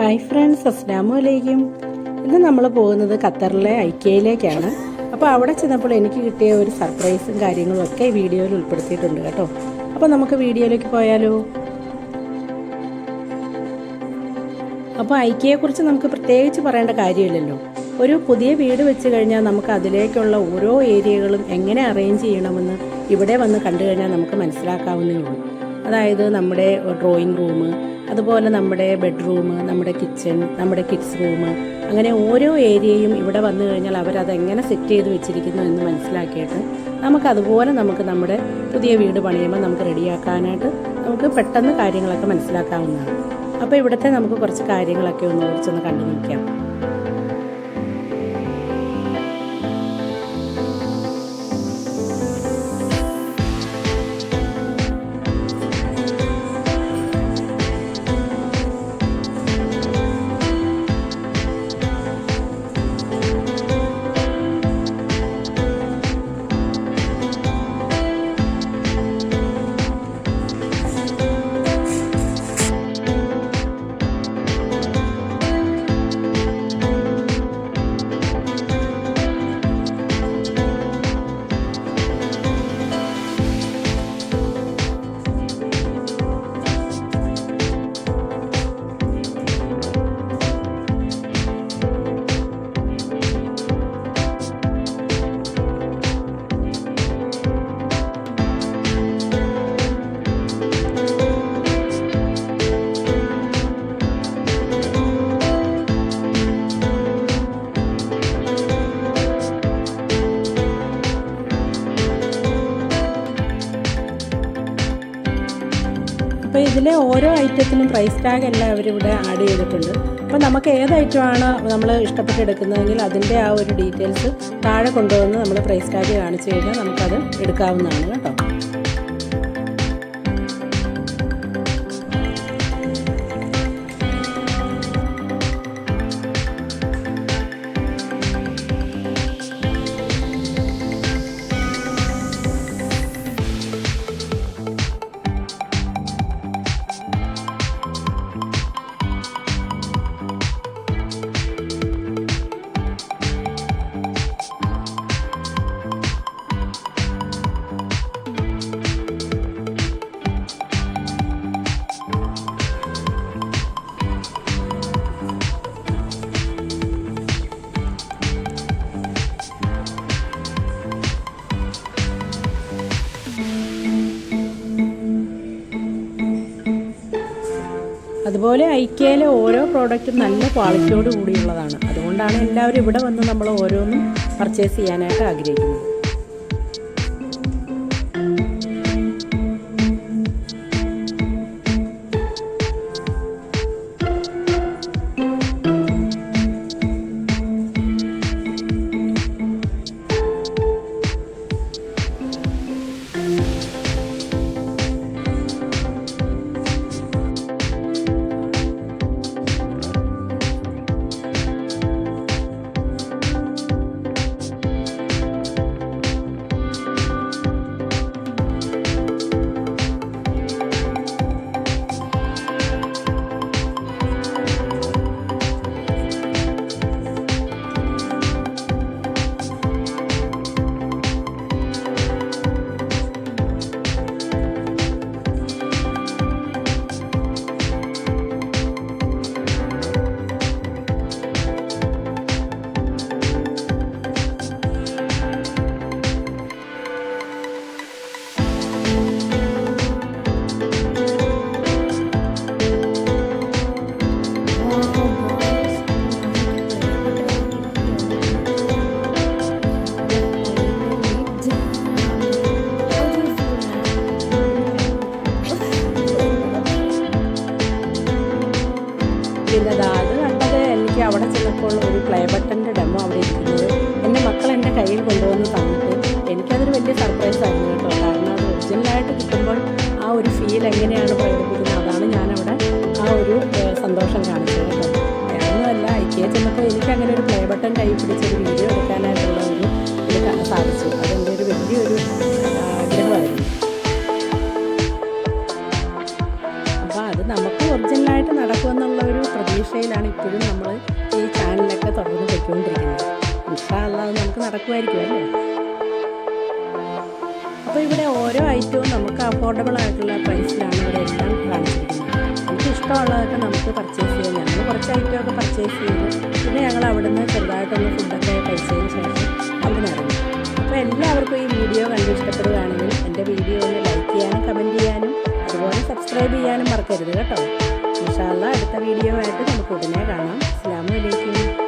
Hi friends, അസ്സലാമു അലൈക്കും. ഇന്ന് നമ്മൾ പോകുന്നത് ഖത്തറിലെ ഐക്കിയയിലേക്കാണ്. അപ്പോൾ അവിടെ ചെന്നപ്പോൾ എനിക്ക് കിട്ടിയ ഒരു സർപ്രൈസും കാര്യങ്ങളും ഒക്കെ ഈ വീഡിയോയിൽ ഉൾപ്പെടുത്തിയിട്ടുണ്ട് കേട്ടോ. അപ്പോൾ നമുക്ക് വീഡിയോയിലേക്ക് പോയാലോ. അപ്പോൾ ഐക്കിയയെക്കുറിച്ച് നമുക്ക് പ്രത്യേകിച്ച് പറയേണ്ട കാര്യമില്ലല്ലോ. ഒരു പുതിയ വീട് വെച്ച് കഴിഞ്ഞാൽ നമുക്ക് അതിലേക്കുള്ള ഓരോ ഏരിയകളും എങ്ങനെ അറേഞ്ച് ചെയ്യണമെന്ന് ഇവിടെ വന്ന് കണ്ടു കഴിഞ്ഞാൽ നമുക്ക് മനസ്സിലാക്കാവുന്നേ ഉള്ളൂ. അതായത് നമ്മുടെ ഡ്രോയിങ് റൂം, അതുപോലെ നമ്മുടെ ബെഡ്റൂം, നമ്മുടെ കിച്ചൺ, നമ്മുടെ കിഡ്സ് റൂം, അങ്ങനെ ഓരോ ഏരിയയും ഇവിടെ വന്നു കഴിഞ്ഞാൽ അവരതെങ്ങനെ സെറ്റ് ചെയ്ത് വെച്ചിരിക്കുന്നു എന്ന് മനസ്സിലാക്കിയിട്ട് നമുക്കതുപോലെ നമ്മുടെ പുതിയ വീട് പണിയുമ്പോൾ നമുക്ക് റെഡിയാക്കാനായിട്ട് നമുക്ക് പെട്ടെന്ന് കാര്യങ്ങളൊക്കെ മനസ്സിലാക്കാവുന്നതാണ്. അപ്പോൾ ഇവിടുത്തെ നമുക്ക് കുറച്ച് കാര്യങ്ങളൊക്കെ കുറച്ചൊന്ന് കണ്ടു നോക്കാം. അപ്പോൾ ഇതിലെ ഓരോ ഐറ്റത്തിനും പ്രൈസ് ടാഗ് എല്ലാം അവരിവിടെ ആഡ് ചെയ്തിട്ടുണ്ട്. അപ്പോൾ നമുക്ക് ഏത് ഐറ്റമാണ് നമ്മൾ ഇഷ്ടപ്പെട്ടെടുക്കുന്നതെങ്കിൽ അതിൻ്റെ ആ ഒരു ഡീറ്റെയിൽസ് താഴെ കൊണ്ടുവന്ന് നമ്മൾ പ്രൈസ് ടാഗ് കാണിച്ചു കഴിഞ്ഞാൽ നമുക്കത് എടുക്കാവുന്നതാണ് കേട്ടോ. അതുപോലെ ഐക്കിയയിലെ ഓരോ പ്രോഡക്റ്റും നല്ല ക്വാളിറ്റിയോട് കൂടിയുള്ളതാണ്. അതുകൊണ്ടാണ് എല്ലാവരും ഇവിടെ വന്ന് നമ്മൾ ഓരോന്നും പർച്ചേസ് ചെയ്യാനായിട്ട് ആഗ്രഹിക്കുന്നത്. പിന്നെ അത് കണ്ടത് എനിക്ക് അവിടെ ചെന്നപ്പോൾ ഒരു പ്ലേ ബട്ടൻ്റെ ഡെമോ അവിടെ ഇരിക്കുന്നത് എൻ്റെ മക്കൾ എൻ്റെ കയ്യിൽ കൊണ്ടുവന്ന് തന്നിട്ട് എനിക്കതൊരു വലിയ സർപ്രൈസ് ആയിരുന്നു കേട്ടോ. കാരണം അത് ഒറിജിനലായിട്ട് കിട്ടുമ്പോൾ ആ ഒരു ഫീൽ എങ്ങനെയാണ് പ്രകടിപ്പിക്കുന്നത്, അതാണ് ഞാനവിടെ ആ ഒരു സന്തോഷം കാണിച്ചത് കേട്ടോ. വേറൊന്നുമല്ല, ഐക്കിയ ചെന്നപ്പോൾ എനിക്കങ്ങനെ ഒരു പ്ലേ ബട്ടൺ കൈ പിടിച്ചൊരു വീഡിയോ എടുക്കാനായിട്ടുള്ള ഒരു ഇത് സാധിച്ചു. അതെൻ്റെ ഒരു വലിയൊരു ആഗ്രഹമായിരുന്നു. അപ്പോൾ അത് നമുക്ക് ഒറിജിനലായിട്ട് നടക്കുമെന്നുള്ള ഒരു പ്രതീക്ഷയിൽ വെച്ചാണ് ഇപ്പോഴും നമ്മൾ ഈ ചാനലൊക്കെ തുടർന്ന് പൊയ്ക്കൊണ്ടിരിക്കുന്നത്. ഇൻഷാ അല്ലാഹ് നമുക്ക് നടക്കുമായിരിക്കും അല്ലേ. അപ്പോൾ ഇവിടെ ഓരോ ഐറ്റവും നമുക്ക് അഫോർഡബിൾ ആയിട്ടുള്ള പ്രൈസിലാണ് ഇവിടെ എല്ലാം കാണിച്ചിരിക്കുന്നത്. നമുക്ക് ഇഷ്ടമുള്ളതൊക്കെ നമുക്ക് പർച്ചേസ് ചെയ്യാം. ഞങ്ങൾ കുറച്ച് ഐറ്റമൊക്കെ പർച്ചേസ് ചെയ്തു. പിന്നെ ഞങ്ങൾ അവിടെ നിന്ന് ചെറുതായിട്ടൊന്ന് ഫുഡൊക്കെ കഴിച്ചതിന് ശേഷം അവിടെ നിന്ന് ഇറങ്ങി. അപ്പോൾ എല്ലാവർക്കും ഈ വീഡിയോ കണ്ട് ഇഷ്ടപ്പെടുകയാണെങ്കിൽ എൻ്റെ വീഡിയോ ഒന്ന് ലൈക്ക് ചെയ്യാനും കമൻറ്റ് ചെയ്യാനും അതുപോലെ സബ്സ്ക്രൈബ് ചെയ്യാനും മറക്കരുത് കേട്ടോ. ഇൻഷാ അല്ലാഹ് അടുത്ത വീഡിയോ ആയിട്ട് നമുക്ക് ഉടനെ കാണാം. അസ്സലാമു അലൈക്കും.